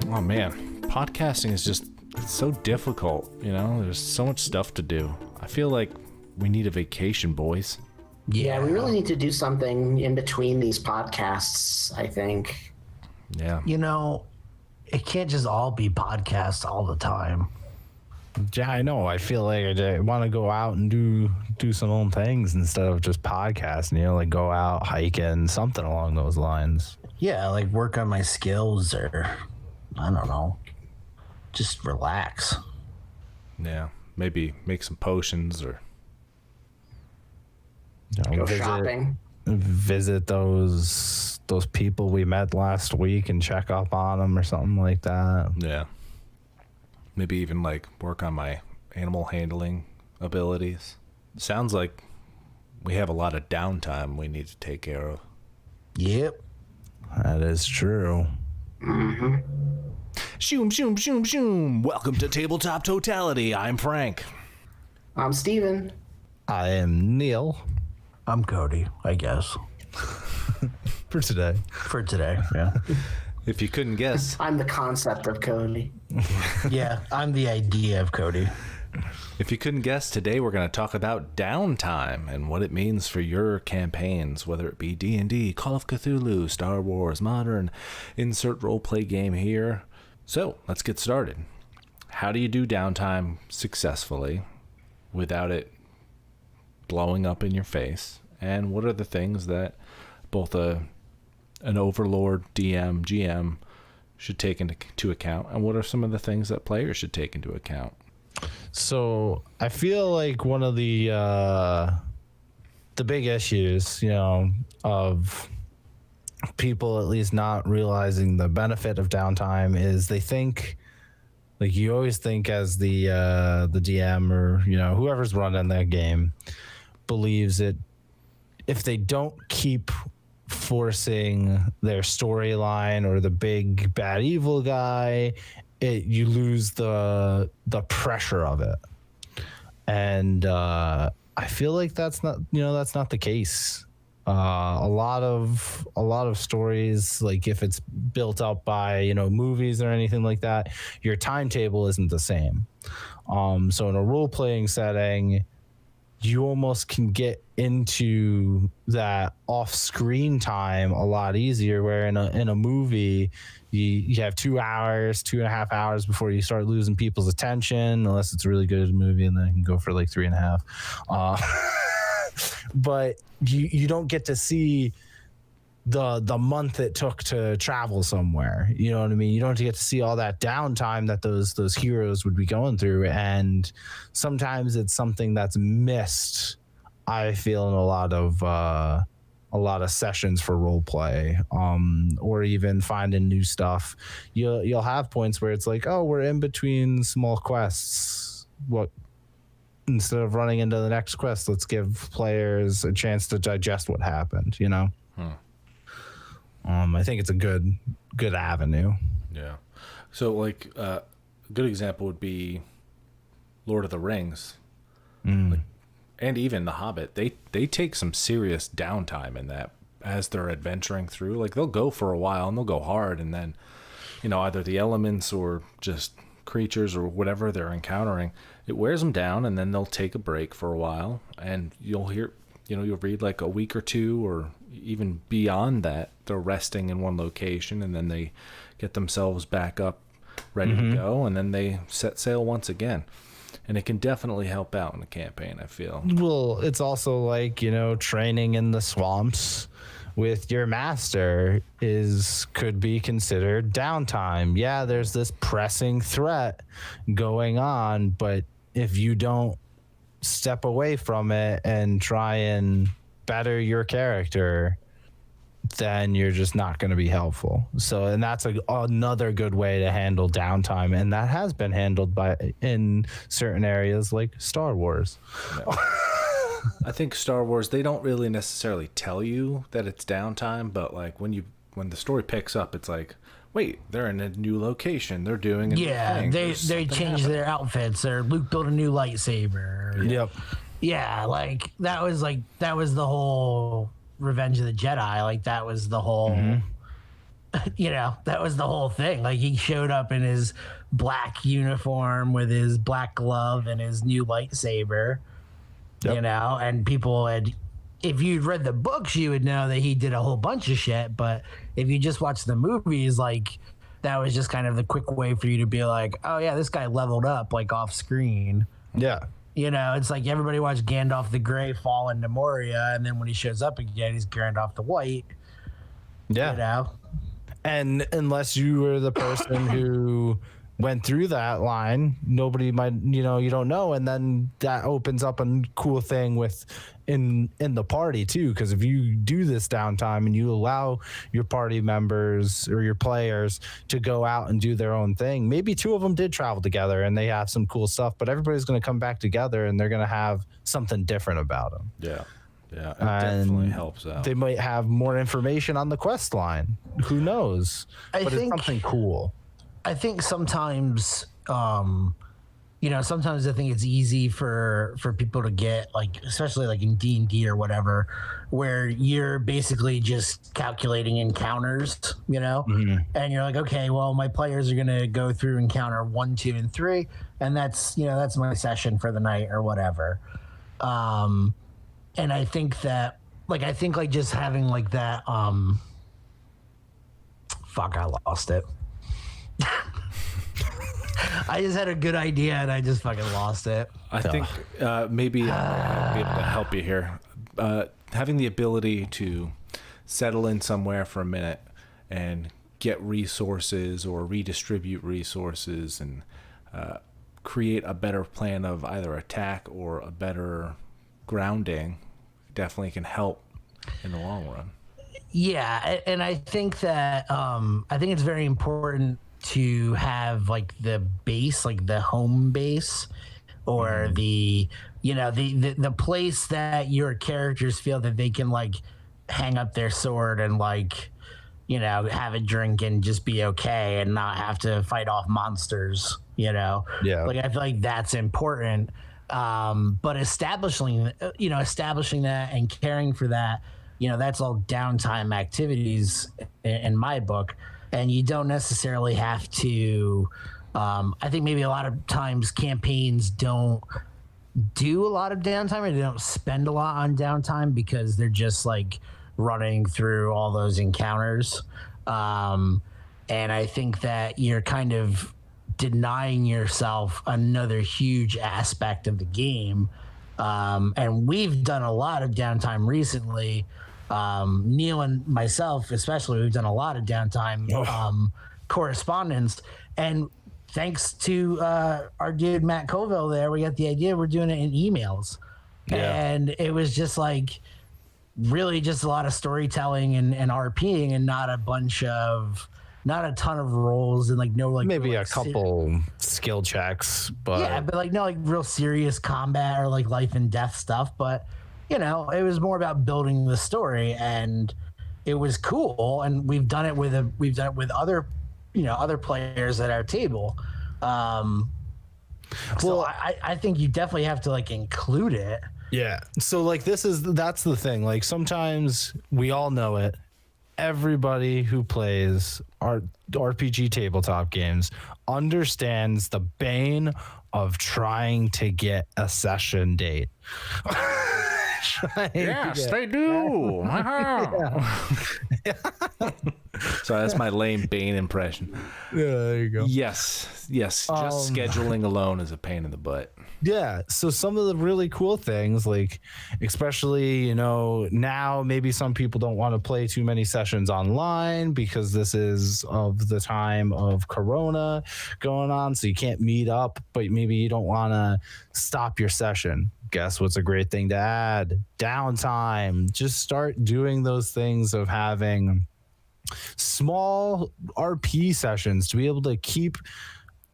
Oh man, podcasting is just it's so difficult, there's so much stuff to do. I feel like we need a vacation, boys. Yeah, we really need to do something in between these podcasts, I think. Yeah. It can't just all be podcasts all the time. Yeah, I know. I feel like I want to go out and do some own things instead of just podcasting, like go out hiking, something along those lines. Yeah, like work on my skills or, I don't know, just relax. Yeah, maybe make some potions or go shopping. Visit those people we met last week and check up on them or something like that. Yeah. Maybe even like work on my animal handling abilities. Sounds like we have a lot of downtime we need to take care of. Yep. That is true. Mm-hmm. Shoom, shoom, shoom, shoom. Welcome to Tabletop Totality. I'm Frank. I'm Steven. I am Neil. I'm Cody, I guess. For today. Yeah. If you couldn't guess. I'm the concept of Cody. Yeah, I'm the idea of Cody. If you couldn't guess, today we're going to talk about downtime and what it means for your campaigns, whether it be D&D, Call of Cthulhu, Star Wars, Modern, insert roleplay game here. So, let's get started. How do you do downtime successfully without it blowing up in your face? And what are the things that both an overlord, DM, GM should take into account? And what are some of the things that players should take into account? So I feel like one of the big issues, of people at least not realizing the benefit of downtime is they think, like you always think as the DM or whoever's running that game believes it, if they don't keep forcing their storyline or the big bad evil guy, you lose the pressure of it. And I feel like that's not the case. A lot of stories, like if it's built up by movies or anything like that, your timetable isn't the same. So in a role-playing setting, you almost can get into that off-screen time a lot easier, where in a movie you have 2 hours, 2.5 hours before you start losing people's attention, unless it's a really good movie, and then it can go for like 3.5. But you don't get to see the month it took to travel somewhere. You know what I mean? You don't get to see all that downtime that those heroes would be going through. And sometimes it's something that's missed, I feel, in a lot of sessions for role play, or even finding new stuff. You'll have points where it's like, oh, we're in between small quests. Instead of running into the next quest, let's give players a chance to digest what happened, I think it's a good avenue. Yeah. So like a good example would be Lord of the Rings. And even The Hobbit. They take some serious downtime in that as they're adventuring through. Like they'll go for a while and they'll go hard, and then either the elements or just creatures or whatever they're encountering, it wears them down, and then they'll take a break for a while, and you'll read like a week or two, or even beyond that, they're resting in one location, and then they get themselves back up ready to go, and then they set sail once again. And it can definitely help out in a campaign, I feel. Well, it's also like, training in the swamps with your master could be considered downtime. Yeah, there's this pressing threat going on, but if you don't step away from it and try and better your character, then you're just not going to be helpful. So, and that's another good way to handle downtime, and that has been handled in certain areas like Star Wars. Yeah. I think Star Wars, they don't really necessarily tell you that it's downtime, but like when the story picks up, it's like, wait, they're in a new location, they're doing a new thing. they changed their outfits, or Luke built a new lightsaber. Yep. Yeah, like that was the whole Revenge of the Jedi. Like that was the whole, that was the whole thing. Like he showed up in his black uniform with his black glove and his new lightsaber. Yep. And people had, if you'd read the books, you would know that he did a whole bunch of shit. But if you just watch the movies, like that was just kind of the quick way for you to be like, oh yeah, this guy leveled up like off screen. Yeah. It's like everybody watched Gandalf the Grey fall into Moria, and then when he shows up again, he's Gandalf the White. Yeah. And unless you were the person who went through that line, nobody might, you don't know. And then that opens up a cool thing with in the party too, because if you do this downtime and you allow your party members or your players to go out and do their own thing, maybe two of them did travel together and they have some cool stuff, but everybody's going to come back together and they're going to have something different about them. Yeah, it definitely helps out. They might have more information on the quest line, who knows, but it's something cool. I think sometimes sometimes I think it's easy for people to get, like, especially like in D&D or whatever, where you're basically just calculating encounters, and you're like, okay, well, my players are going to go through encounter 1, 2, and 3, and that's my session for the night or whatever. And I think that, like, just having like that, fuck, I lost it. I just had a good idea and I just fucking lost it. I think maybe I'll be able to help you here. Having the ability to settle in somewhere for a minute and get resources or redistribute resources and create a better plan of either attack or a better grounding definitely can help in the long run. Yeah, and I think that I think it's very important to have like the base, like the home base, or the place that your characters feel that they can like hang up their sword and like have a drink and just be okay and not have to fight off monsters. Like I feel like that's important. But establishing that and caring for that, that's all downtime activities in my book. And you don't necessarily have to, I think maybe a lot of times campaigns don't do a lot of downtime, or they don't spend a lot on downtime because they're just like running through all those encounters. And I think that you're kind of denying yourself another huge aspect of the game. And we've done a lot of downtime recently. Neil and myself, especially, we've done a lot of downtime correspondence, and thanks to our dude Matt Colville there, we got the idea. We're doing it in emails, and it was just like really just a lot of storytelling and RPing, and not a ton of roles, and like no like maybe a couple skill checks, but but like no like real serious combat or like life and death stuff, but. It was more about building the story, and it was cool. And we've done it with other players at our table. So I think you definitely have to like include it. Yeah. So like that's the thing. Like sometimes we all know it. Everybody who plays RPG tabletop games understands the bane of trying to get a session date. Yes, they do. So that's my lame Bane impression. Yeah, there you go. Yes. Just scheduling alone is a pain in the butt. Yeah. So some of the really cool things, like especially, now maybe some people don't want to play too many sessions online because this is of the time of Corona going on. So you can't meet up, but maybe you don't want to stop your session. Guess what's a great thing to add? Downtime. Just start doing those things of having small RP sessions to be able to keep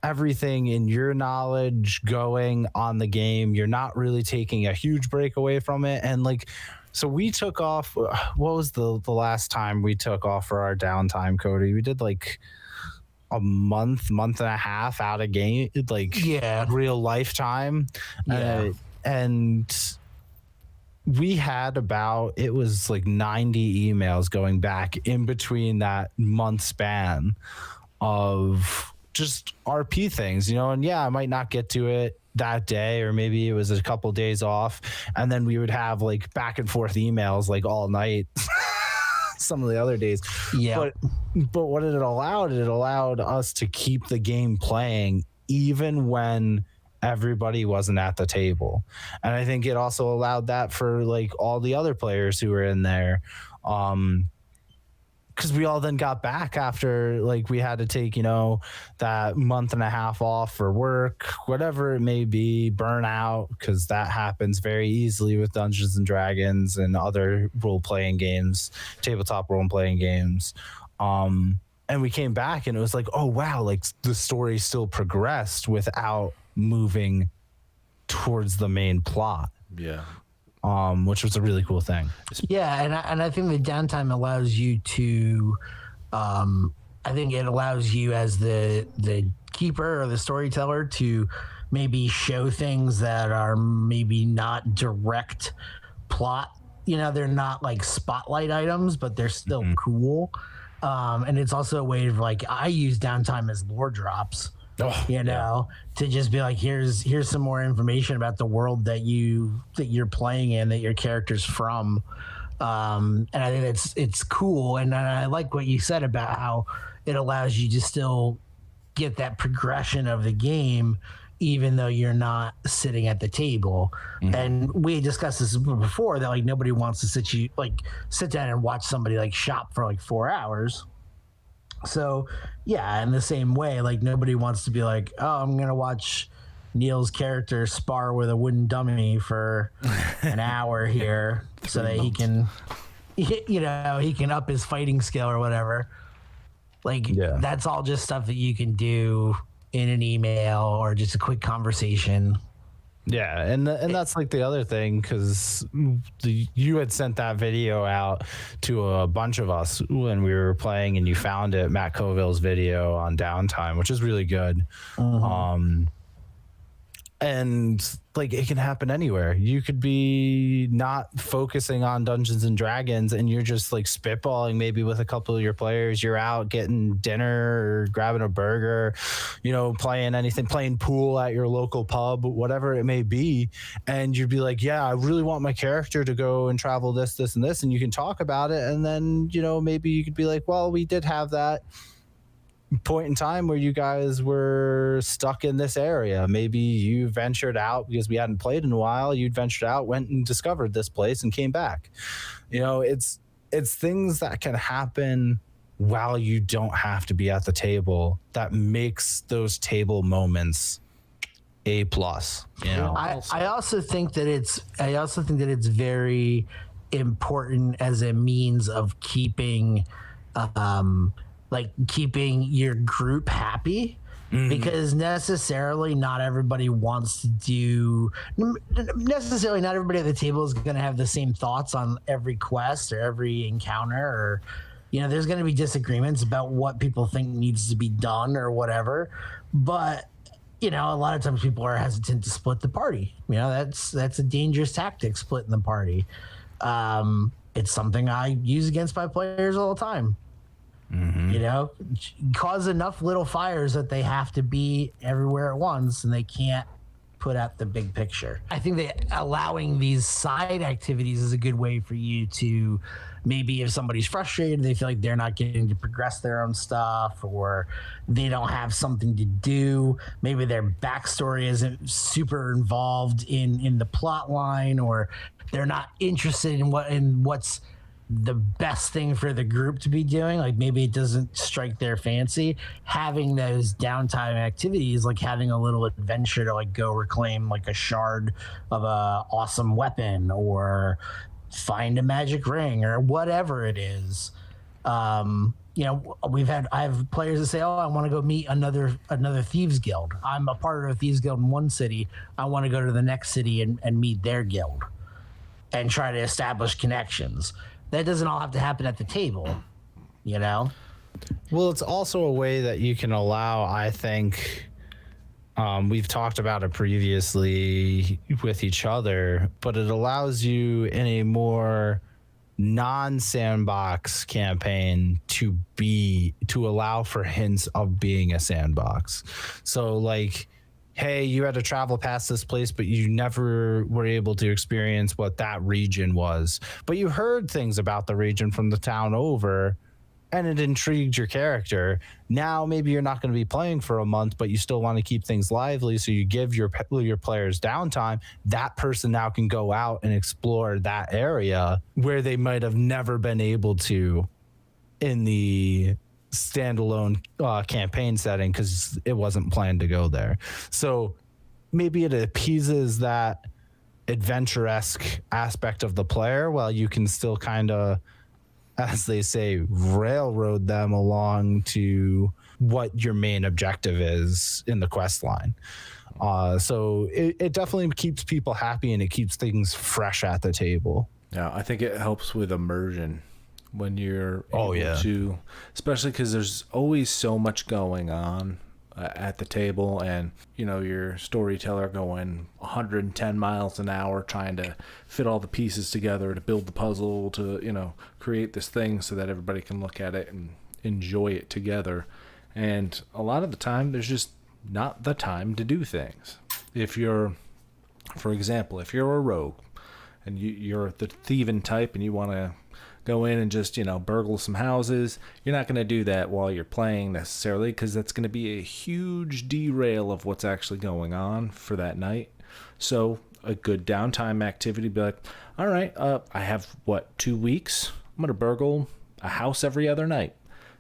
everything in your knowledge going on the game. You're not really taking a huge break away from it. And like, so we took off, what was the last time we took off for our downtime, Cody? We did like a month and a half out of game, like real lifetime. Yeah. And we had it was like 90 emails going back in between that month span of just RP things, and I might not get to it that day, or maybe it was a couple days off, and then we would have like back and forth emails like all night some of the other days. Yeah. But what it allowed us to keep the game playing even when everybody wasn't at the table. And I think it also allowed that for like all the other players who were in there, because we all then got back after like we had to take that month and a half off for work, whatever it may be, burnout, because that happens very easily with Dungeons and Dragons and other role-playing games, tabletop role-playing games. And we came back and it was like, oh wow, like the story still progressed without moving towards the main plot. Yeah. Which was a really cool thing. Yeah, and I think the downtime allows you to, I think it allows you as the keeper or the storyteller to maybe show things that are maybe not direct plot. They're not like spotlight items, but they're still cool. And it's also a way of like, I use downtime as lore drops. To just be like, here's some more information about the world that you're playing in, that your character's from, and I think it's cool, and I like what you said about how it allows you to still get that progression of the game even though you're not sitting at the table. And we discussed this before, that like nobody wants to sit down and watch somebody like shop for like 4 hours. So yeah, in the same way, like nobody wants to be like, oh, I'm gonna watch Neil's character spar with a wooden dummy for an hour here so that he can up his fighting skill or whatever. Like that's all just stuff that you can do in an email or just a quick conversation. Yeah, and that's like the other thing, because you had sent that video out to a bunch of us when we were playing, and you found it, Matt Coville's video on Downtime, which is really good. And like it can happen anywhere. You could be not focusing on Dungeons and Dragons and you're just like spitballing maybe with a couple of your players. You're out getting dinner or grabbing a burger, playing pool at your local pub, whatever it may be. And you'd be like, yeah, I really want my character to go and travel this, and this. And you can talk about it. And then, maybe you could be like, well, we did have that point in time where you guys were stuck in this area. Maybe you ventured out because we hadn't played in a while. You'd ventured out, went and discovered this place and came back. It's things that can happen while you don't have to be at the table that makes those table moments A+. I also think that it's very important as a means of keeping keeping your group happy, because necessarily not everybody at the table is going to have the same thoughts on every quest or every encounter, or there's going to be disagreements about what people think needs to be done or whatever. But a lot of times people are hesitant to split the party. That's a dangerous tactic, splitting the party. It's something I use against my players all the time. Cause enough little fires that they have to be everywhere at once and they can't put out the big picture. I think that allowing these side activities is a good way for you to, maybe if somebody's frustrated, they feel like they're not getting to progress their own stuff, or they don't have something to do. Maybe their backstory isn't super involved in the plot line, or they're not interested in what's the best thing for the group to be doing. Like maybe it doesn't strike their fancy. Having those downtime activities, like having a little adventure to like go reclaim like a shard of a awesome weapon, or find a magic ring, or whatever it is. I have players that say, oh, I want to go meet another thieves guild. I'm a part of a thieves guild in one city. I want to go to the next city and meet their guild and try to establish connections. That doesn't all have to happen at the table, Well, it's also a way that you can allow, I think, We've talked about it previously with each other, but it allows you in a more non-sandbox campaign to allow for hints of being a sandbox. So like, hey, you had to travel past this place, but you never were able to experience what that region was. But you heard things about the region from the town over, and it intrigued your character. Now maybe you're not going to be playing for a month, but you still want to keep things lively, so you give your players downtime. That person now can go out and explore that area where they might have never been able to in the standalone campaign setting because it wasn't planned to go there. So maybe it appeases that adventure-esque aspect of the player while you can still kind of, as they say, railroad them along to what your main objective is in the quest line. So it definitely keeps people happy, and it keeps things fresh at the table. Yeah, I think it helps with immersion when you're able to, especially because there's always so much going on at the table, and your storyteller going 110 miles an hour trying to fit all the pieces together to build the puzzle to create this thing so that everybody can look at it and enjoy it together. And a lot of the time there's just not the time to do things. For example, if you're a rogue and you're the thieving type and you want to go in and just burgle some houses, you're not going to do that while you're playing necessarily, because that's going to be a huge derail of what's actually going on for that night. So a good downtime activity, be like, all right, I have 2 weeks, I'm going to burgle a house every other night.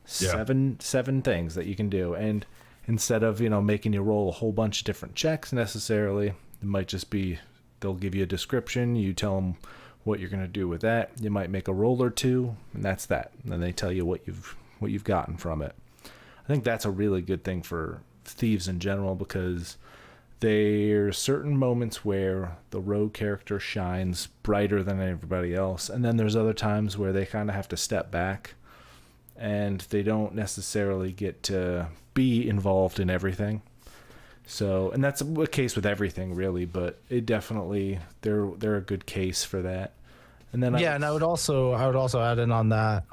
Seven things that you can do. And instead of making you roll a whole bunch of different checks necessarily, it might just be they'll give you a description, you tell them what you're going to do with that. You might make a roll or two, and that's that. And then they tell you what you've gotten from it. I think that's a really good thing for thieves in general, because there's certain moments where the rogue character shines brighter than everybody else, and then there's other times where they kind of have to step back and they don't necessarily get to be involved in everything. So, and that's a case with everything really, but it definitely, they're a good case for that. And then and I would also add in on that.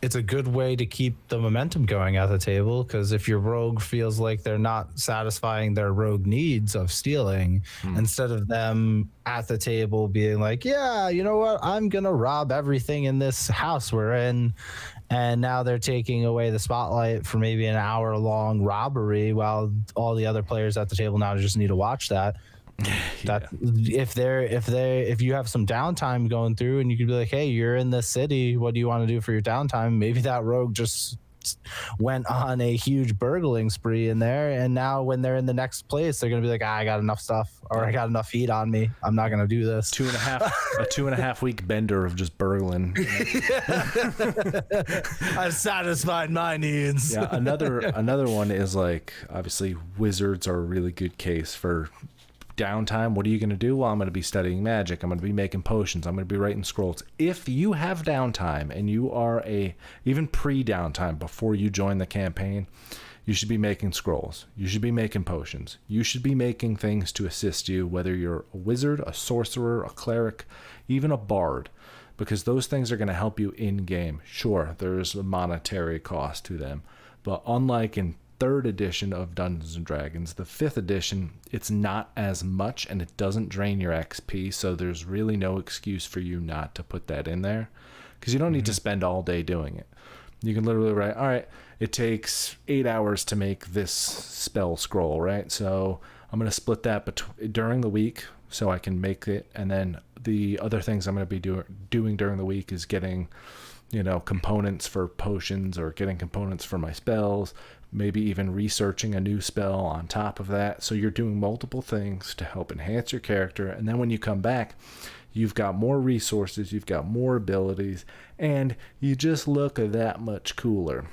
It's a good way to keep the momentum going at the table, because if your rogue feels like they're not satisfying their rogue needs of stealing, instead of them at the table being like, yeah, you know what, I'm gonna rob everything in this house we're in, and now they're taking away the spotlight for maybe an hour-long robbery while all the other players at the table now just need to watch that. That if you have some downtime going through, and you could be like, hey, you're in this city, what do you want to do for your downtime? Maybe that rogue just went on a huge burgling spree in there, and now when they're in the next place, they're gonna be like, I got enough stuff, or I got enough heat on me, I'm not gonna do this. 2.5 week bender of just burgling. I've satisfied my needs. Yeah, another one is like, obviously wizards are a really good case for downtime. What are you going to do? Well, I'm going to be studying magic, I'm going to be making potions, I'm going to be writing scrolls. If you have downtime, and you are even pre-downtime before you join the campaign, you should be making scrolls, you should be making potions, you should be making things to assist you, whether you're a wizard, a sorcerer, a cleric, even a bard, because those things are going to help you in game. Sure, there's a monetary cost to them, but unlike in 3rd edition of Dungeons and Dragons, the 5th edition, it's not as much, and it doesn't drain your XP, so there's really no excuse for you not to put that in there, because you don't need to spend all day doing it. You can literally write, all right, it takes 8 hours to make this spell scroll, right? So I'm going to split that during the week so I can make it, and then the other things I'm going to be doing during the week is getting components for potions, or getting components for my spells, maybe even researching a new spell on top of that. So you're doing multiple things to help enhance your character, and then when you come back, you've got more resources, you've got more abilities, and you just look that much cooler.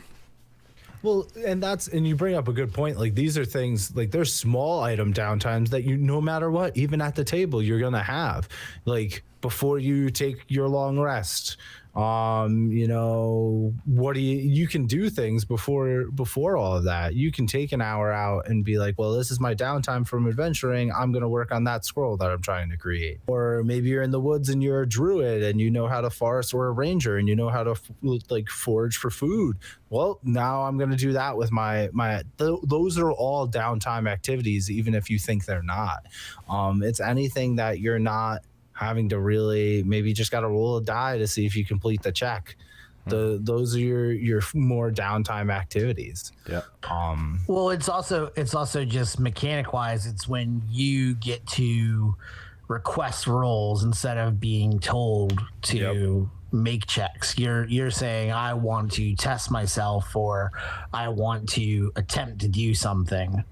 Well, and you bring up a good point. Like, these are things, like, there's small item downtimes that no matter what, even at the table, you're gonna have. Like, before you take your long rest. You know, what do you can do things before all of that. You can take an hour out and be like, well, this is my downtime from adventuring. I'm going to work on that scroll that I'm trying to create. Or maybe you're in the woods and you're a druid and you know how to forest, or a ranger and you know how to like forage for food. Well, now I'm going to do that with those are all downtime activities, even if you think they're not. It's anything that you're not having to really, maybe just got to roll a die to see if you complete the check. Those are your more downtime activities. Yeah. Well, it's also just mechanic wise. It's when you get to request rolls instead of being told to make checks. You're saying, I want to test myself, or I want to attempt to do something.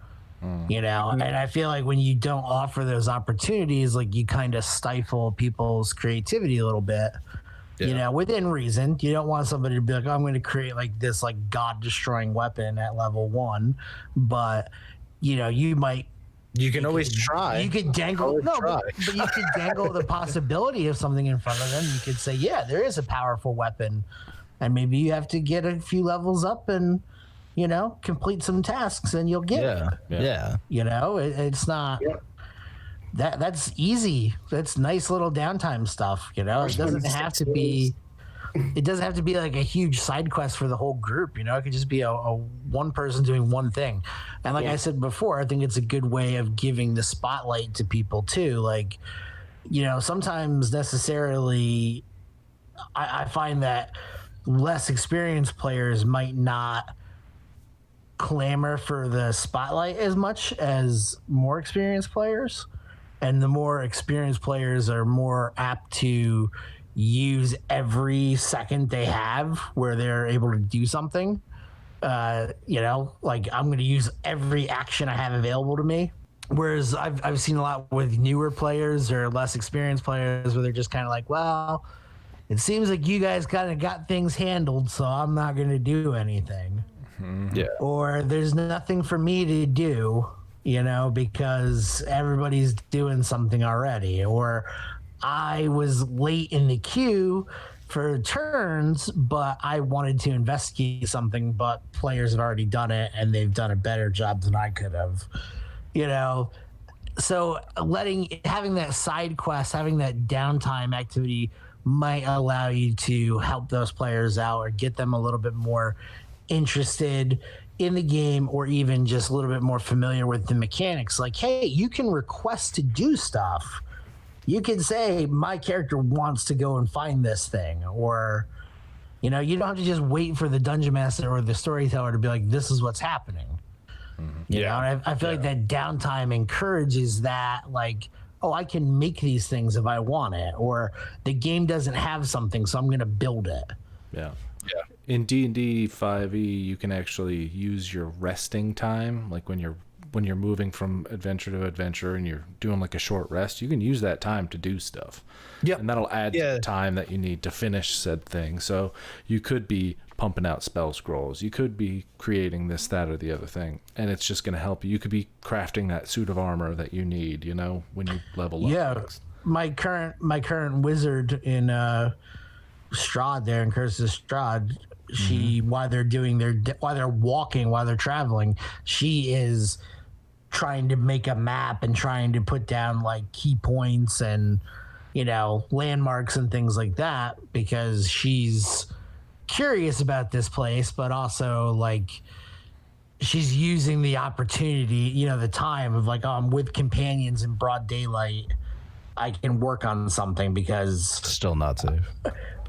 You know, and I feel like when you don't offer those opportunities, like you kind of stifle people's creativity a little bit. You know, within reason. You don't want somebody to be like, oh, I'm going to create like this like god destroying weapon at level 1, but you know, you can always try. You could dangle but you could dangle the possibility of something in front of them. You could say, yeah, there is a powerful weapon, and maybe you have to get a few levels up and, you know, complete some tasks and you'll get it. Yeah. You know, it's not that's easy. That's nice little downtime stuff, you know. It doesn't have to be like a huge side quest for the whole group, you know. It could just be a one person doing one thing. And like I said before, I think it's a good way of giving the spotlight to people too. Like, you know, sometimes necessarily I find that less experienced players might not clamor for the spotlight as much as more experienced players, and the more experienced players are more apt to use every second they have where they're able to do something. You know, like I'm going to use every action I have available to me. Whereas I've seen a lot with newer players or less experienced players where they're just kind of like, well, it seems like you guys kind of got things handled, so I'm not going to do anything. Yeah. Or there's nothing for me to do, you know, because everybody's doing something already. Or I was late in the queue for turns, but I wanted to investigate something, but players have already done it and they've done a better job than I could have, you know. So having that side quest, having that downtime activity might allow you to help those players out or get them a little bit more interested in the game, or even just a little bit more familiar with the mechanics. Like, hey, you can request to do stuff. You can say, my character wants to go and find this thing, or, you know, you don't have to just wait for the dungeon master or the storyteller to be like, this is what's happening. You know, and I feel like that downtime encourages that, like, oh, I can make these things if I want it, or the game doesn't have something, so I'm going to build it. Yeah. In D&D 5e, you can actually use your resting time, like when you're moving from adventure to adventure and you're doing like a short rest, you can use that time to do stuff. Yeah. And that'll add to the time that you need to finish said thing. So you could be pumping out spell scrolls. You could be creating this, that, or the other thing. And it's just going to help you. You could be crafting that suit of armor that you need, you know, when you level up. Yeah. My current wizard in Strahd there, in Curse of Strahd, she while they're walking, while they're traveling, she is trying to make a map and trying to put down like key points and, you know, landmarks and things like that, because she's curious about this place, but also like she's using the opportunity, you know, the time of like, oh, I'm with companions in broad daylight, I can work on something, because still not safe.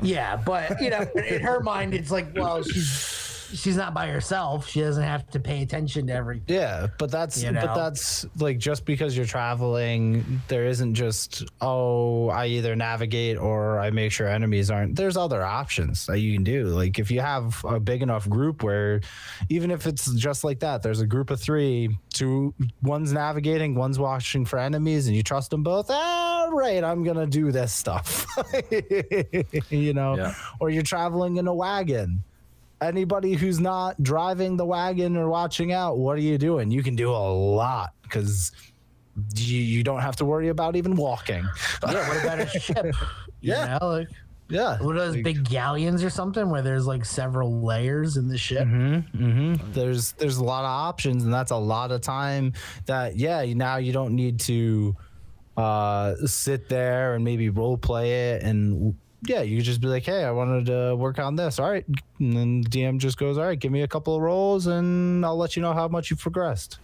Yeah, but you know, in her mind, it's like, well, she's not by herself. She doesn't have to pay attention to everything. Yeah, but that's like, just because you're traveling, there isn't just, oh, I either navigate or I make sure enemies aren't. There's other options that you can do. Like if you have a big enough group where, even if it's just like that, there's a group of 3, one's navigating, one's watching for enemies, and you trust them both. Right, I'm gonna do this stuff. You know, or you're traveling in a wagon. Anybody who's not driving the wagon or watching out, what are you doing? You can do a lot, because you don't have to worry about even walking. Yeah, what about a ship? Yeah. You know, like, Yeah. what are those big galleons or something where there's like several layers in the ship? There's a lot of options, and that's a lot of time that now you don't need to sit there and maybe role play it, and you could just be like, hey, I wanted to work on this. All right. And then the DM just goes, all right, give me a couple of rolls and I'll let you know how much you've progressed.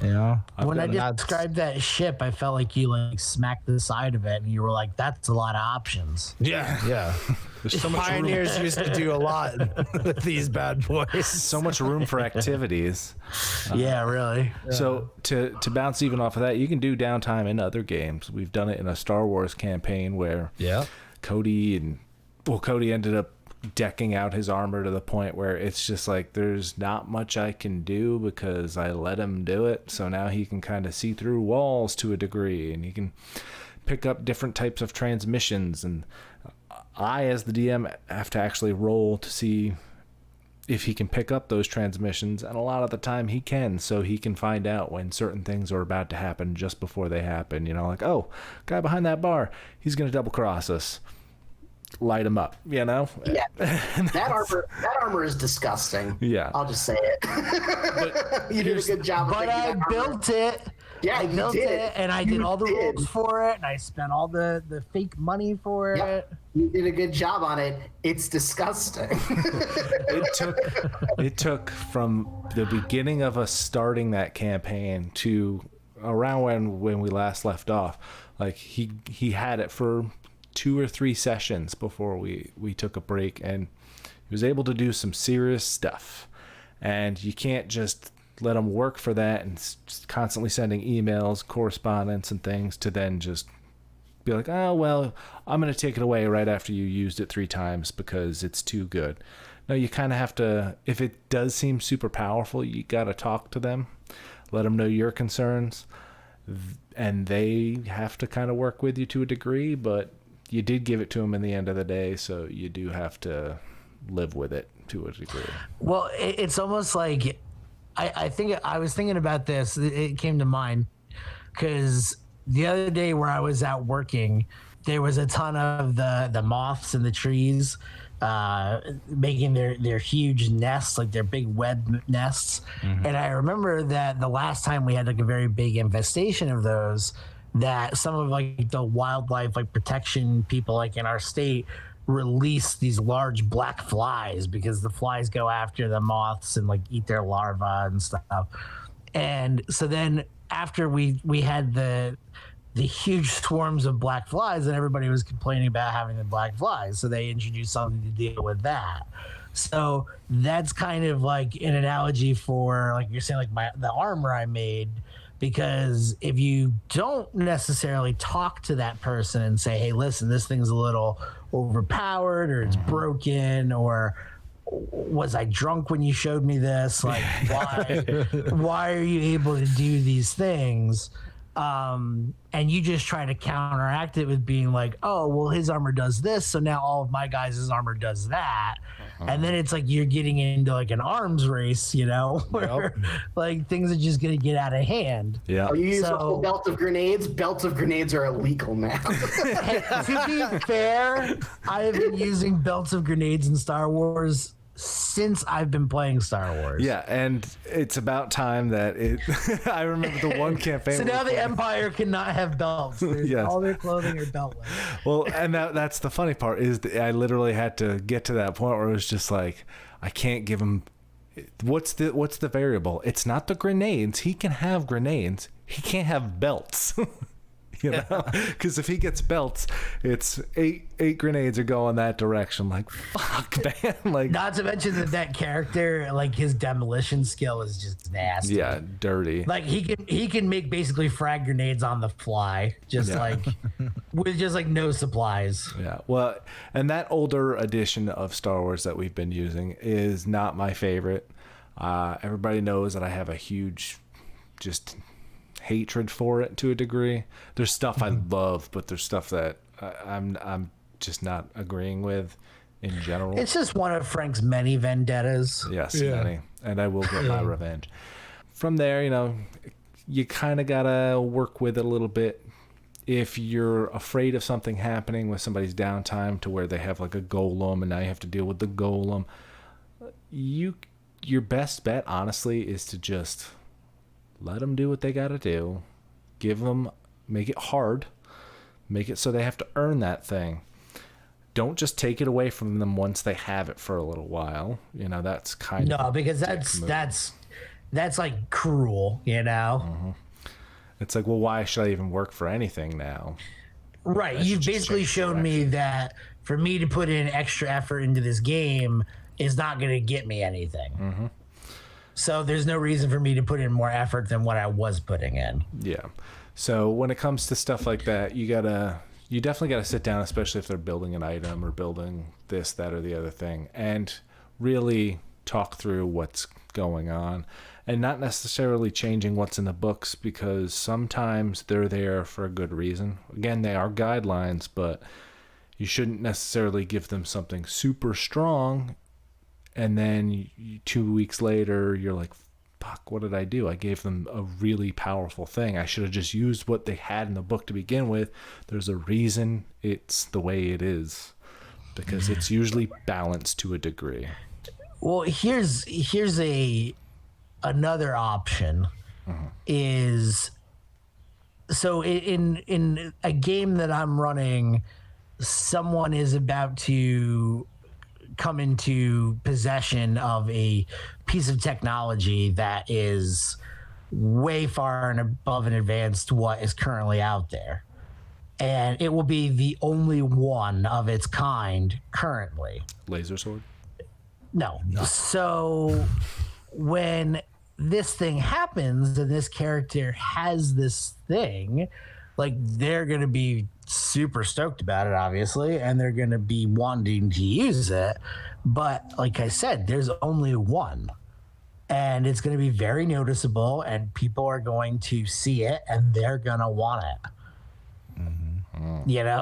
You know, When I described that ship, I felt like you like smacked the side of it and you were like, that's a lot of options. yeah. There's so much room, Pioneers used to do a lot with these bad boys. so much room for activities. Yeah, really. So to bounce even off of that, you can do downtime in other games. We've done it in a Star Wars campaign where Cody ended up decking out his armor to the point where it's just like there's not much I can do because I let him do it. So now he can kind of see through walls to a degree, and he can pick up different types of transmissions. And I, as the DM, have to actually roll to see if he can pick up those transmissions, and a lot of the time he can, so he can find out when certain things are about to happen just before they happen. You know, like, oh, guy behind that bar, he's going to double cross us. Light him up, you know? Yeah. That armor is disgusting. Yeah. I'll just say it. You did a good job. But I built it. Yeah, I built it, and I did all the rolls for it, and I spent all the fake money for it. You did a good job on it. It's disgusting. It took from the beginning of us starting that campaign to around when we last left off. Like he had it for 2 or 3 sessions before we took a break, and he was able to do some serious stuff. And you can't just let him work for that and constantly sending emails, correspondence, and things to then just be like, oh, well, I'm going to take it away right after you used it 3 times because it's too good. No, you kind of have to, if it does seem super powerful, you got to talk to them, let them know your concerns, and they have to kind of work with you to a degree, but you did give it to them in the end of the day, so you do have to live with it to a degree. Well, it's almost like I think I was thinking about this. It came to mind because the other day where I was out working, there was a ton of the moths in the trees making their huge nests, like their big web nests. And I remember that the last time we had like a very big infestation of those, that some of like the wildlife like protection people like in our state release these large black flies because the flies go after the moths and like eat their larvae and stuff. And so then after we had the huge swarms of black flies, and everybody was complaining about having the black flies, so they introduced something to deal with that. So that's kind of like an analogy for, like you're saying, like the armor I made. Because if you don't necessarily talk to that person and say, hey, listen, this thing's a little overpowered, or it's broken, or was I drunk when you showed me this? Like, why are you able to do these things? And you just try to counteract it with being like, oh, well, his armor does this, so now all of my guys' armor does that. And then it's like you're getting into like an arms race, you know, where like things are just going to get out of hand. Yeah. Oh, you use a whole belt of grenades? Belts of grenades are illegal now. Hey, to be fair, I have been using belts of grenades in Star Wars since I've been playing Star Wars. Yeah, and it's about time that it... I remember the one campaign... So now the Empire cannot have belts. Yes. All their clothing are beltless. Well, and that's the funny part, is that I literally had to get to that point where it was just like, I can't give him... What's the variable? It's not the grenades. He can have grenades. He can't have belts. You know, because if he gets belts, it's eight grenades are going that direction. Like, fuck, man. Like, not to mention that character, like his demolition skill is just nasty. Yeah, dirty. Like he can make basically frag grenades on the fly, just like with just like no supplies. Yeah, well, and that older edition of Star Wars that we've been using is not my favorite. Everybody knows that I have a huge, just hatred for it to a degree. There's stuff I love, but there's stuff that I'm just not agreeing with in general. It's just one of Frank's many vendettas. Yes, many, and I will get my revenge. From there, you know, you kind of gotta work with it a little bit. If you're afraid of something happening with somebody's downtime to where they have like a golem and now you have to deal with the golem, your best bet, honestly, is to just let them do what they gotta do. Make it hard. Make it so they have to earn that thing. Don't just take it away from them once they have it for a little while. That's kind of... No, because that's like cruel, Mm-hmm. It's like, well, why should I even work for anything now? Right. You've basically shown me that for me to put in extra effort into this game is not going to get me anything. Mm-hmm. So there's no reason for me to put in more effort than what I was putting in. Yeah. So when it comes to stuff like that, you definitely got to sit down, especially if they're building an item or building this, that, or the other thing, and really talk through what's going on. And not necessarily changing what's in the books, because sometimes they're there for a good reason. Again, they are guidelines, but you shouldn't necessarily give them something super strong and then 2 weeks later you're like, fuck, what did I do? I gave them a really powerful thing. I should have just used what they had in the book to begin with. There's a reason it's the way it is, because it's usually balanced to a degree. Well, here's another option. Is so in a game that I'm running, someone is about to come into possession of a piece of technology that is way far and above and advanced what is currently out there, and it will be the only one of its kind currently. Laser sword? No. So when this thing happens and this character has this thing, like, they're going to be super stoked about it, obviously, and they're going to be wanting to use it. But like I said, there's only one, and it's going to be very noticeable, and people are going to see it and they're going to want it.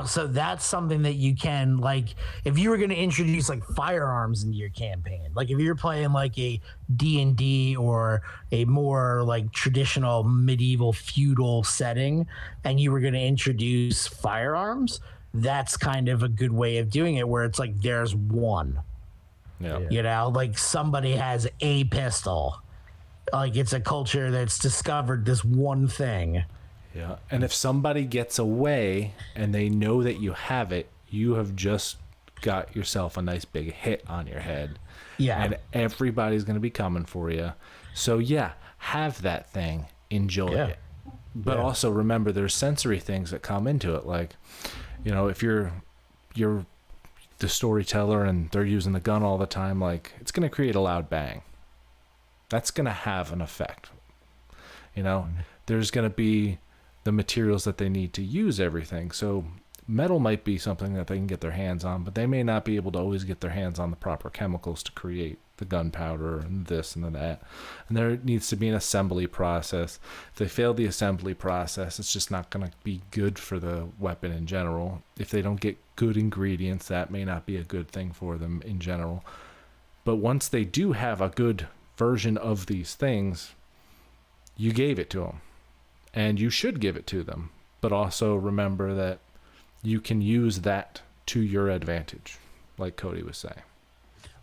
So that's something that you can, like, if you were going to introduce like firearms into your campaign, like if you're playing like a D&D or a more like traditional medieval feudal setting and you were going to introduce firearms, that's kind of a good way of doing it, where it's like there's one. Like somebody has a pistol, like it's a culture that's discovered this one thing. Yeah, and if somebody gets away and they know that you have it, you have just got yourself a nice big hit on your head. Yeah. And everybody's going to be coming for you. So yeah, have that thing, enjoy it. But also remember, there's sensory things that come into it. Like, if you're the storyteller and they're using the gun all the time, like, it's going to create a loud bang. That's going to have an effect. There's going to be the materials that they need to use everything. So metal might be something that they can get their hands on, but they may not be able to always get their hands on the proper chemicals to create the gunpowder and this and that. And there needs to be an assembly process. If they fail the assembly process, it's just not going to be good for the weapon in general. If they don't get good ingredients, that may not be a good thing for them in general. But once they do have a good version of these things, you gave it to them. And you should give it to them, but also remember that you can use that to your advantage, like Cody was saying.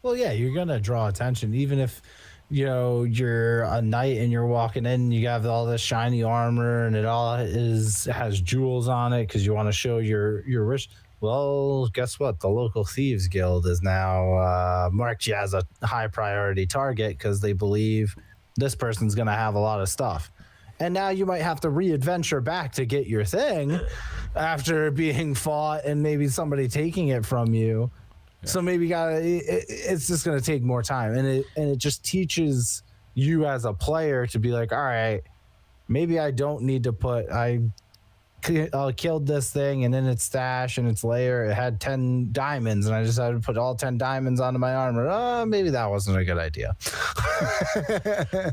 Well, yeah, you're going to draw attention, even if, you're a knight and you're walking in, you have all this shiny armor and it all has jewels on it because you want to show your rich. Well, guess what? The local Thieves Guild is now marked you as a high priority target because they believe this person's going to have a lot of stuff. And now you might have to re-adventure back to get your thing after being fought and maybe somebody taking it from you. Yeah. So maybe it's just going to take more time. And it just teaches you as a player to be like, all right, maybe I don't need to I killed this thing, and in its stash and its lair it had 10 diamonds, and I decided to put all 10 diamonds onto my armor. Maybe that wasn't a good idea.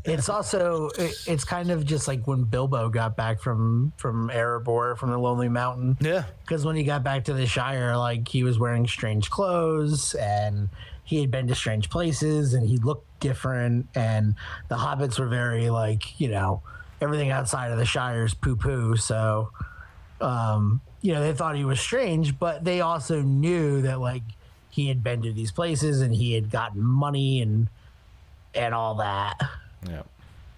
It's kind of just like when Bilbo got back from Erebor, from the Lonely Mountain. Yeah, because when he got back to the Shire, like, he was wearing strange clothes and he had been to strange places and he looked different, and the hobbits were very, like, everything outside of the Shire is poo-poo. So, they thought he was strange, but they also knew that like he had been to these places and he had gotten money and all that. Yeah.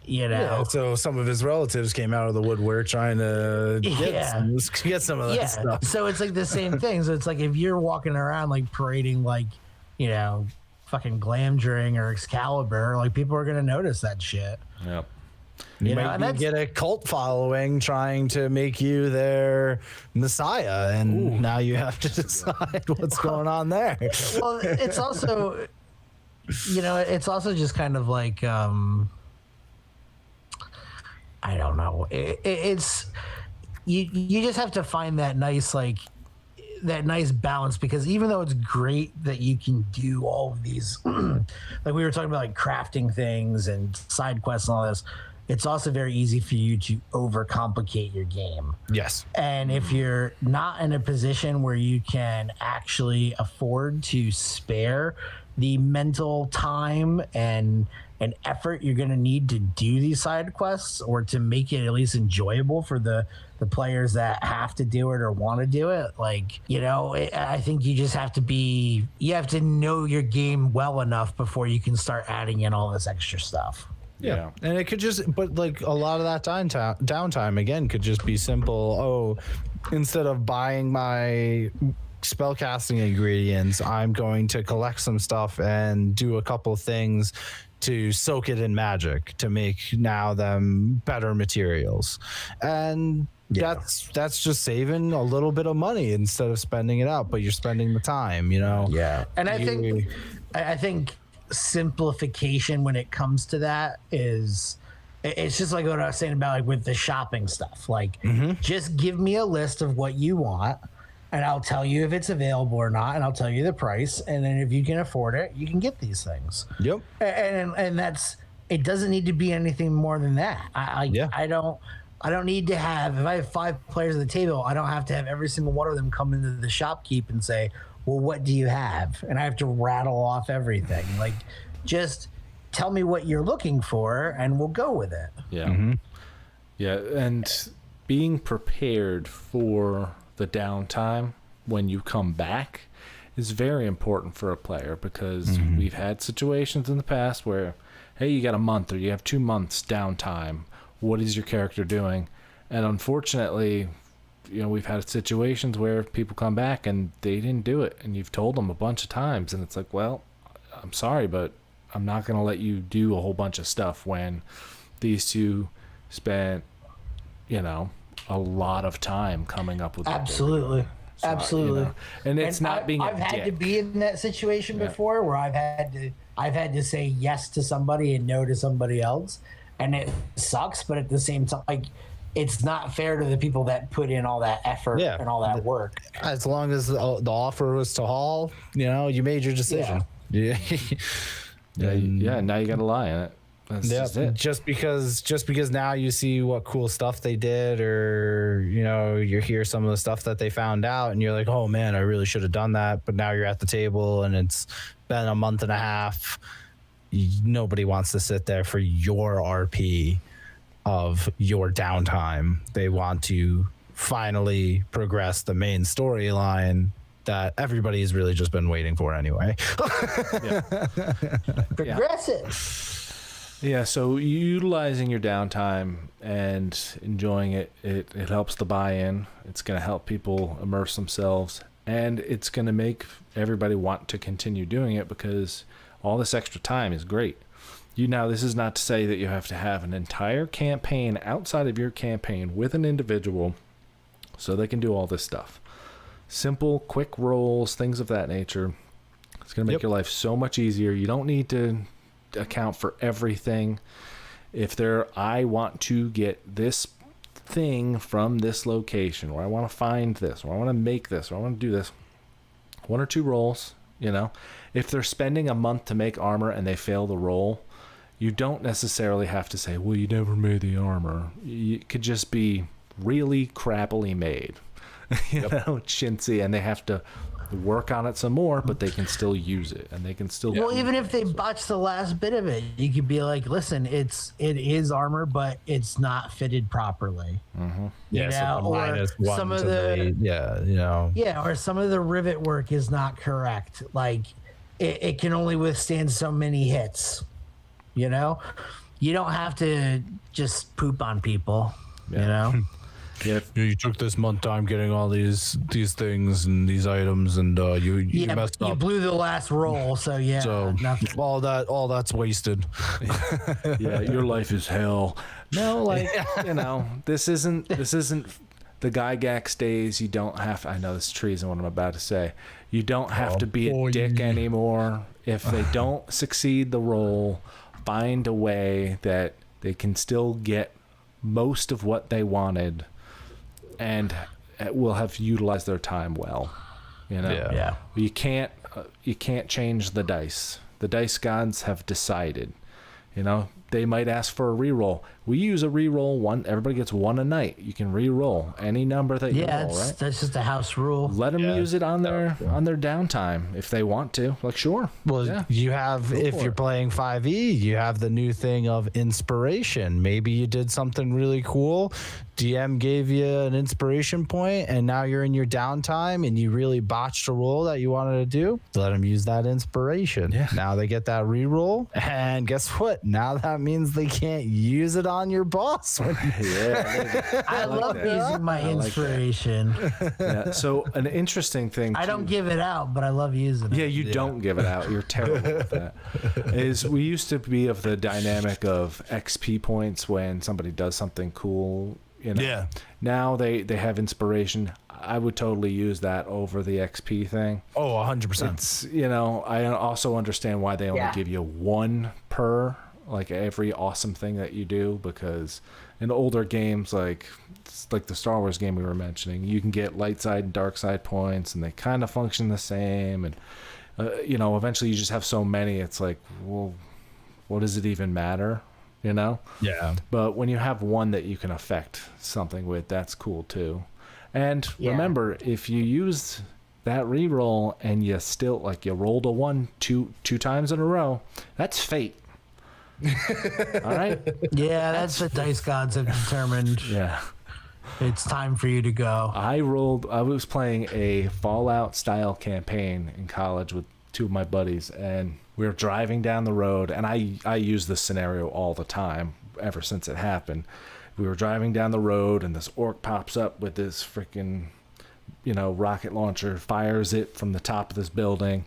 Yeah, so some of his relatives came out of the woodwork trying to get some of that stuff. So it's like the same thing. So it's like if you're walking around like parading like, fucking Glamdring or Excalibur, like people are gonna notice that shit. Yep. You might get a cult following trying to make you their messiah, and now you have to decide what's going on there. Well, it's also, it's also just kind of like, I don't know. It's you just have to find that nice balance, because even though it's great that you can do all of these, like we were talking about, like crafting things and side quests and all this, it's also very easy for you to overcomplicate your game. Yes. And if you're not in a position where you can actually afford to spare the mental time and effort you're going to need to do these side quests, or to make it at least enjoyable for the players that have to do it or want to do it, like, I think you just have to know your game well enough before you can start adding in all this extra stuff. Yeah. And it could but like a lot of that downtime again could just be simple. Instead of buying my spellcasting ingredients, I'm going to collect some stuff and do a couple things to soak it in magic to make now them better materials. And that's just saving a little bit of money instead of spending it out, but you're spending the time, Yeah. And I think simplification when it comes to that is, it's just like what I was saying about like with the shopping stuff, like just give me a list of what you want and I'll tell you if it's available or not, and I'll tell you the price, and then if you can afford it, you can get these things. Yep. And that's, it doesn't need to be anything more than that. I don't need to have, if I have 5 players at the table, I don't have to have every single one of them come into the shopkeep and say, well, what do you have? And I have to rattle off everything. Like, just tell me what you're looking for and we'll go with it. Yeah. Yeah. And being prepared for the downtime when you come back is very important for a player, because we've had situations in the past where, hey, you got a month or you have 2 months downtime. What is your character doing? And unfortunately, we've had situations where people come back and they didn't do it, and you've told them a bunch of times, and it's like, well, I'm sorry, but I'm not going to let you do a whole bunch of stuff when these two spent, a lot lot of time coming up with absolutely. And it's not being I've had to be in that situation before where I've had to say yes to somebody and no to somebody else, and it sucks, but at the same time, like, it's not fair to the people that put in all that effort and all that work. As long as the offer was to haul, you made your decision. Now you got to lie in it. Just because now you see what cool stuff they did, or you hear some of the stuff that they found out, and you're like, oh man, I really should have done that. But now you're at the table and it's been a month and a half. Nobody wants to sit there for your RP of your downtime. They want to finally progress the main storyline that everybody's really just been waiting for anyway. Progress it. Yeah, so utilizing your downtime and enjoying it helps the buy-in. It's going to help people immerse themselves, and it's going to make everybody want to continue doing it, because all this extra time is great. This is not to say that you have to have an entire campaign outside of your campaign with an individual so they can do all this stuff. Simple, quick rolls, things of that nature. It's going to make your life so much easier. You don't need to account for everything. If I want to get this thing from this location, or I want to find this, or I want to make this, or I want to do this, 1 or 2 rolls. If they're spending a month to make armor and they fail the roll, you don't necessarily have to say, well, you never made the armor. It could just be really crappily made, chintzy, and they have to work on it some more, but they can still use it and they can still. Well, even if they botch the last bit of it, you could be like, "Listen, it is armor, but it's not fitted properly." Mm-hmm. You know, or some of or some of the rivet work is not correct. Like, it can only withstand so many hits. You know, you don't have to just poop on people. Yeah. You know. Yeah. You took this month time getting all these things and these items, and you messed up. You blew the last roll, so yeah. So nothing. all that's wasted. Yeah, your life is hell. No, like this isn't the Gygax days. You don't have. I know this is treason what I'm about to say. You don't have to be a dick anymore. If they don't succeed the roll, find a way that they can still get most of what they wanted, and will have utilized their time well. Yeah. You can't change the dice. The dice gods have decided. They might ask for a reroll. We use a reroll one. Everybody gets one a night. You can reroll any number that you roll, right? That's just a house rule. Let them use it on their downtime if they want to. Like, sure. Well, you have, if you're playing 5e, you have the new thing of inspiration. Maybe you did something really cool. DM gave you an inspiration point, and now you're in your downtime, and you really botched a roll that you wanted to do. Let them use that inspiration. Yeah. Now they get that reroll, and guess what? Now that means they can't use it on your boss. I love using my inspiration. Yeah. So an interesting thing. I don't give it out, but I love using it. Yeah, you don't give it out. You're terrible with that. Is we used to be of the dynamic of XP points when somebody does something cool. Yeah. Now they have inspiration. I would totally use that over the XP thing. Oh, 100%. It's, I also understand why they only give you one per, like, every awesome thing that you do, because in older games, like the Star Wars game we were mentioning, you can get light side and dark side points, and they kind of function the same. And, eventually you just have so many, it's like, well, what does it even matter? Yeah. But when you have one that you can affect something with, that's cool too. And remember, if you use that reroll and you still, like, you rolled a 1 two times in a row, that's fate. All right? Yeah, that's the dice gods have determined. Yeah. It's time for you to go. I was playing a Fallout style campaign in college with two of my buddies, and we were driving down the road, and I use this scenario all the time ever since it happened. We were driving down the road, and this orc pops up with this freaking, rocket launcher, fires it from the top of this building,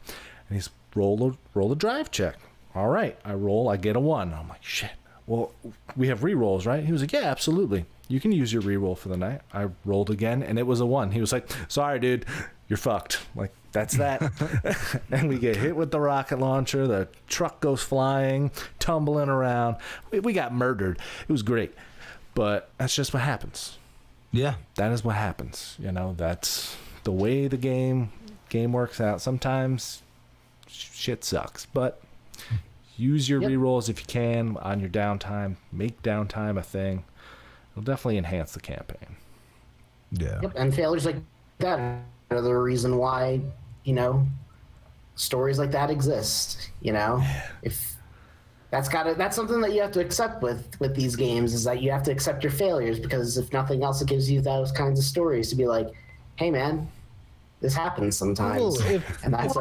and he's roll a drive check. All right, I get a 1. I'm like, shit. Well, we have rerolls, right? He was like, yeah, absolutely. You can use your reroll for the night. I rolled again, and it was a 1. He was like, sorry, dude, you're fucked. Like, that's that. And we get hit with the rocket launcher. The truck goes flying, tumbling around. We got murdered. It was great. But that's just what happens. Yeah. That is what happens. That's the way the game works out. Sometimes shit sucks. But use your rerolls if you can on your downtime. Make downtime a thing. It'll definitely enhance the campaign. Yeah. Yep, and failures like that are the reason why, stories like that exist. If that's something that you have to accept with these games, is that you have to accept your failures, because if nothing else, it gives you those kinds of stories to be like, hey man, this happens sometimes. And that's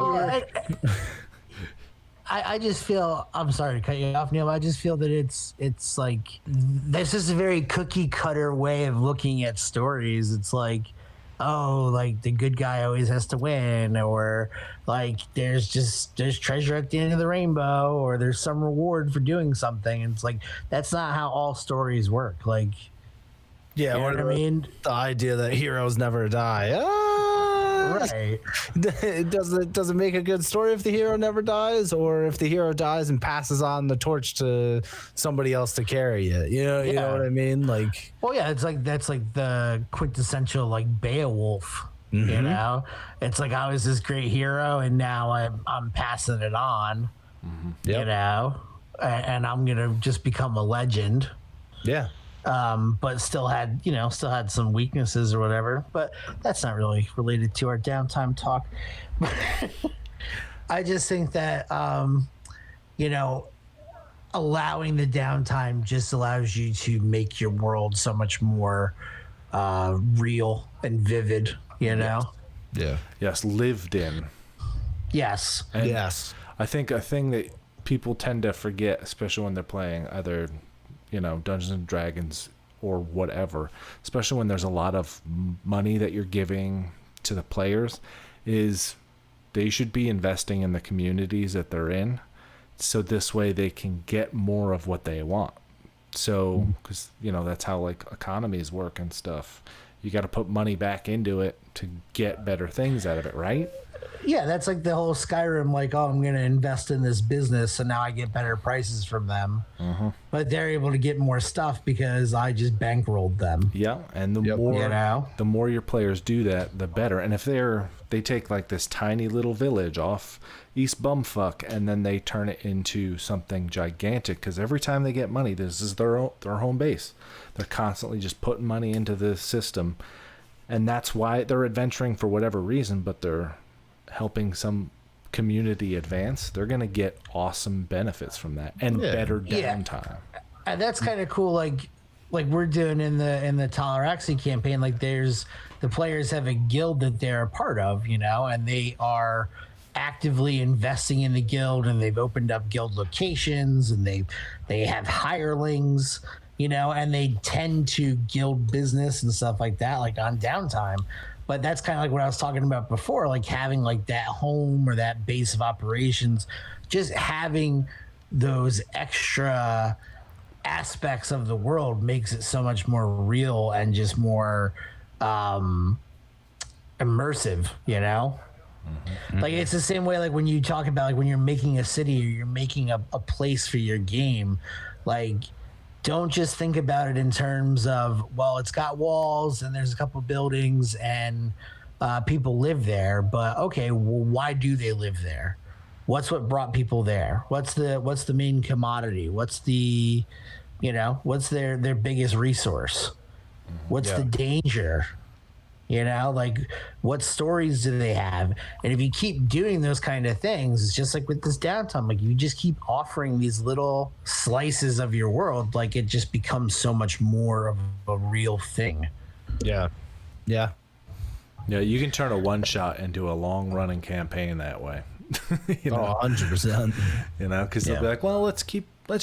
I just feel, I'm sorry to cut you off, Neil, but I just feel that it's like, this is a very cookie cutter way of looking at stories. It's like, oh, like the good guy always has to win, or like there's treasure at the end of the rainbow, or there's some reward for doing something. And it's like, that's not how all stories work. Like, yeah, you know what I mean? The idea that heroes never die. Right. It doesn't make a good story if the hero never dies, or if the hero dies and passes on the torch to somebody else to carry it. You know what I mean? Like, well, yeah, it's like, that's like the quintessential like Beowulf. Mm-hmm. It's like, I was this great hero, and now I'm passing it on. Mm-hmm. Yep. And I'm gonna just become a legend. Yeah. But still had some weaknesses or whatever. But that's not really related to our downtime talk. I just think that you know, allowing the downtime just allows you to make your world so much more real and vivid, you know? Yeah. Yes, lived in. Yes. And Yes. I think a thing that people tend to forget, especially when they're playing either, Dungeons and Dragons or whatever, especially when there's a lot of money that you're giving to the players, is they should be investing in the communities that they're in, so this way they can get more of what they want. So, because that's how like economies work and stuff. You got to put money back into it to get better things out of it, right? Yeah, that's like the whole Skyrim, like, oh, I'm going to invest in this business, and now I get better prices from them. But they're able to get more stuff because I just bankrolled them. Yeah, and the more your players do that, the better. And if they take like this tiny little village off East Bumfuck and then they turn it into something gigantic, because every time they get money, this is their home base. They're constantly just putting money into the system, and that's why they're adventuring for whatever reason, but they're helping some community advance. They're going to get awesome benefits from that and better downtime. And that's kind of cool. Like we're doing in the Talaraxi campaign, like the players have a guild that they're a part of, and they are actively investing in the guild, and they've opened up guild locations, and they have hirelings, and they tend to guild business and stuff like that, like on downtime. But that's kind of like what I was talking about before, like having like that home or that base of operations, just having those extra aspects of the world makes it so much more real and just more immersive, Like it's the same way like when you talk about like when you're making a city or you're making a place for your game, like don't just think about it in terms of, well, it's got walls and there's a couple buildings and people live there, but okay, well, why do they live there? What brought people there? What's the main commodity? What's the, what's their biggest resource? What's the danger? Like what stories do they have? And if you keep doing those kind of things, it's just like with this downtime, like you just keep offering these little slices of your world, like it just becomes so much more of a real thing. Yeah. You can turn a one shot into a long running campaign that way. 100%. Because they'll be like, well, let's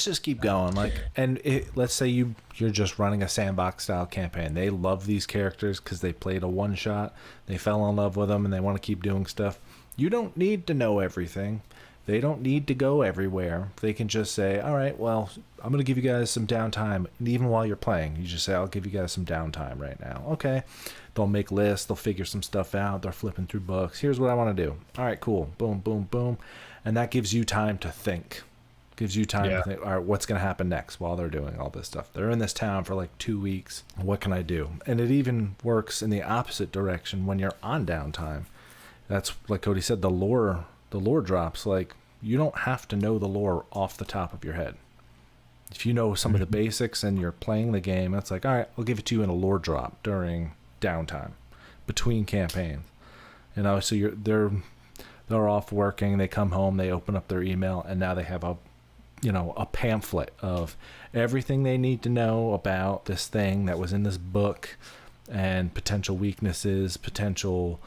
just keep going. Like, and let's say you're just running a sandbox style campaign. They love these characters because they played a one shot. They fell in love with them and they want to keep doing stuff. You don't need to know everything. They don't need to go everywhere. They can just say, all right, well, I'm going to give you guys some downtime. And even while you're playing, you just say, I'll give you guys some downtime right now. Okay. They'll make lists. They'll figure some stuff out. They're flipping through books. Here's what I want to do. All right, cool. Boom, boom, boom. And that gives you time to think. Gives you time to think, all right, what's going to happen next while they're doing all this stuff. They're in this town for like 2 weeks. What can I do? And it even works in the opposite direction when you're on downtime. That's like Cody said, the lore drops. Like, you don't have to know the lore off the top of your head. If you know some of the basics and you're playing the game, it's like, all right, I'll give it to you in a lore drop during downtime between campaigns. So they're off working, they come home, they open up their email, and now they have a pamphlet of everything they need to know about this thing that was in this book, and potential weaknesses, potential,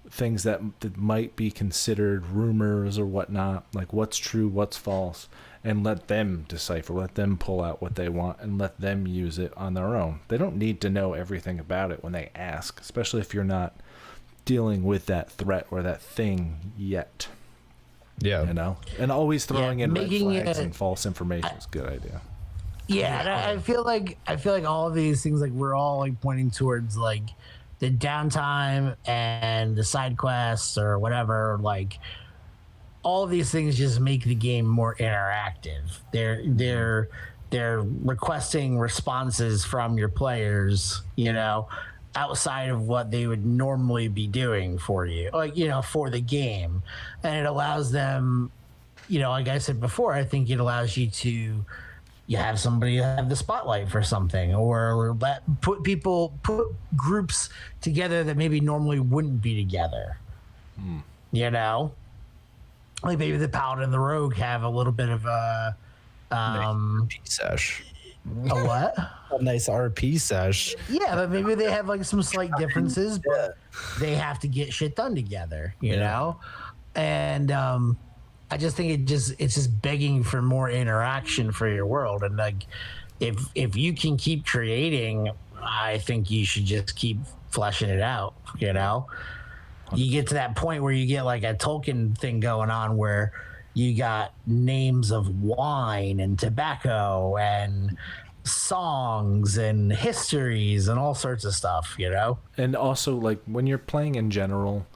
things that might be considered rumors or whatnot, like what's true, what's false, and let them decipher, let them pull out what they want and let them use it on their own. They don't need to know everything about it when they ask, especially if you're not dealing with that threat or that thing yet. Yeah. And always throwing in red flags it, and false information is a good idea. Yeah, and I feel like all of these things, like we're all like pointing towards like the downtime and the side quests or whatever. Like all of these things just make the game more interactive. They're requesting responses from your players, outside of what they would normally be doing for you, like, for the game. And it allows them, like I said before, I think it allows you to have somebody have the spotlight for something, or put groups together that maybe normally wouldn't be together, You know, like maybe the paladin and the rogue have a little bit of a RP sesh. a what? A nice RP sesh. Yeah, but maybe they have like some slight differences, but they have to get shit done together, you know? And I just think it's just begging for more interaction for your world. And like if you can keep creating, I think you should just keep fleshing it out, you know? You get to that point where you get like a Tolkien thing going on where you got names of wine and tobacco and songs and histories and all sorts of stuff, you know? And also, like, when you're playing in general,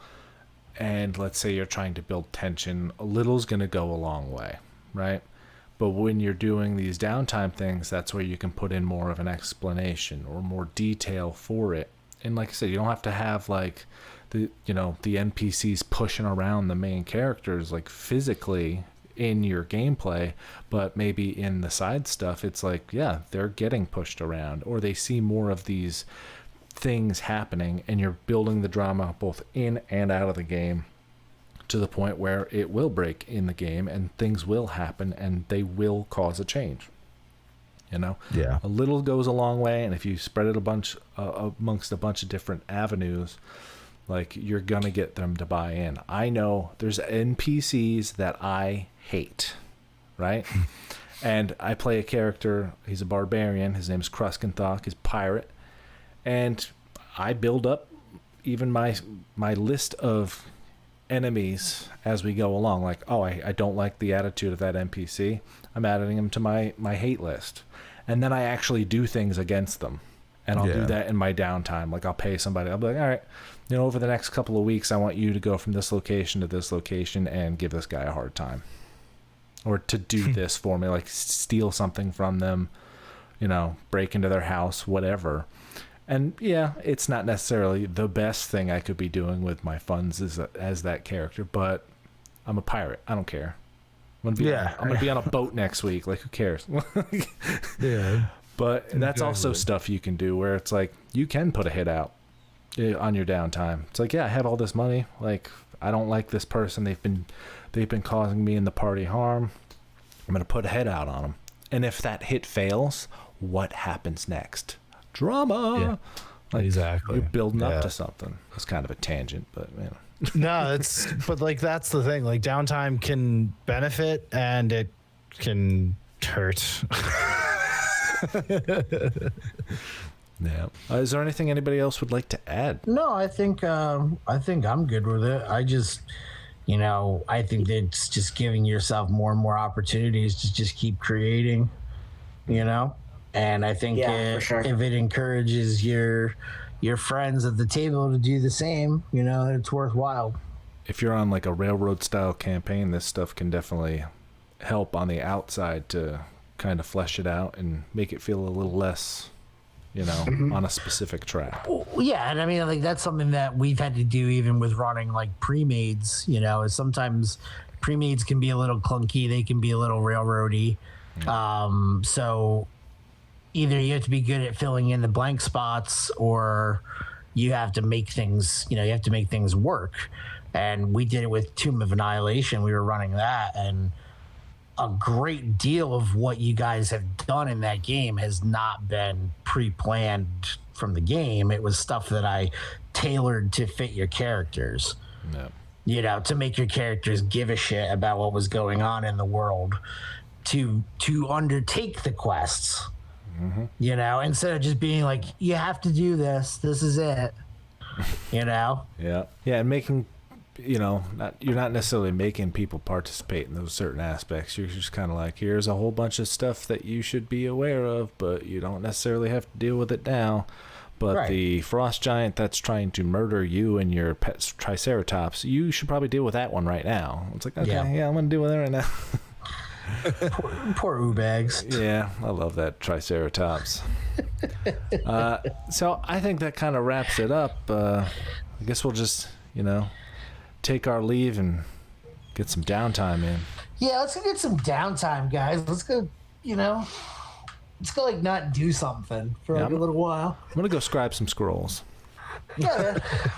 and let's say you're trying to build tension, a little's going to go a long way, right? But when you're doing these downtime things, that's where you can put in more of an explanation or more detail for it. And like I said, you don't have to have, like, the NPCs pushing around the main characters, like, physically in your gameplay, but maybe in the side stuff, it's like, yeah, they're getting pushed around, or they see more of these things happening, and you're building the drama both in and out of the game to the point where it will break in the game and things will happen and they will cause a change. You know, a little goes a long way, and if you spread it amongst a bunch of different avenues, like, you're gonna get them to buy in. I know there's NPCs that I hate, right? And I play a character, he's a barbarian, his name's Kruskenthok, he's a pirate, and I build up even my list of enemies as we go along. Like, oh, I don't like the attitude of that NPC, I'm adding him to my hate list. And then I actually do things against them. And I'll do that in my downtime. Like, I'll pay somebody. I'll be like, all right, over the next couple of weeks, I want you to go from this location to this location and give this guy a hard time. Or to do this for me, like steal something from them, break into their house, whatever. And yeah, it's not necessarily the best thing I could be doing with my funds as that character, but I'm a pirate. I don't care. I'm gonna be on a boat next week. Like, who cares? Yeah. But that's also stuff you can do where it's like, you can put a hit out on your downtime. It's like, yeah, I have all this money. Like, I don't like this person. They've been causing me and the party harm. I'm going to put a hit out on them. And if that hit fails, what happens next? Drama. Yeah, like, exactly. You're building up to something. It's kind of a tangent, but No, but like, that's the thing. Like, downtime can benefit and it can hurt. Yeah. Is there anything anybody else would like to add? No, I think I'm good with it. I just, I think that it's just giving yourself more and more opportunities to just keep creating, and I think for sure. if it encourages your friends at the table to do the same, it's worthwhile. If you're on like a railroad style campaign, this stuff can definitely help on the outside to kind of flesh it out and make it feel a little less, on a specific track. Well, yeah, and I mean, like, that's something that we've had to do even with running like pre-mades. Is sometimes pre-mades can be a little clunky, they can be a little railroady. So either you have to be good at filling in the blank spots, or you have to make things, work. And we did it with Tomb of Annihilation. We were running that, and a great deal of what you guys have done in that game has not been pre-planned from the game. It was stuff that I tailored to fit your characters. Yeah. To make your characters give a shit about what was going on in the world, to undertake the quests. Instead of just being like, you have to do this. This is it. Yeah. Yeah, and making, you're not necessarily making people participate in those certain aspects. You're just kind of like, here's a whole bunch of stuff that you should be aware of, but you don't necessarily have to deal with it now. But the frost giant that's trying to murder you and your pet triceratops, you should probably deal with that one right now. It's like, okay, yeah I'm going to deal with it right now. Poor Ubags. Yeah, I love that triceratops. So I think that kind of wraps it up. I guess we'll just, take our leave and get some downtime in. Yeah, let's go get some downtime, guys. Let's go, like not do something for a little while. I'm gonna go scribe some scrolls. Yeah,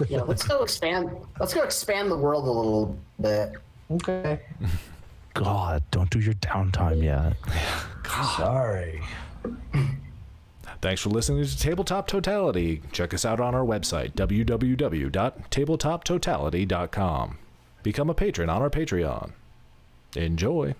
yeah. Let's go expand the world a little bit. Okay. God, don't do your downtime yet. Sorry. Thanks for listening to Tabletop Totality. Check us out on our website, www.tabletoptotality.com. Become a patron on our Patreon. Enjoy.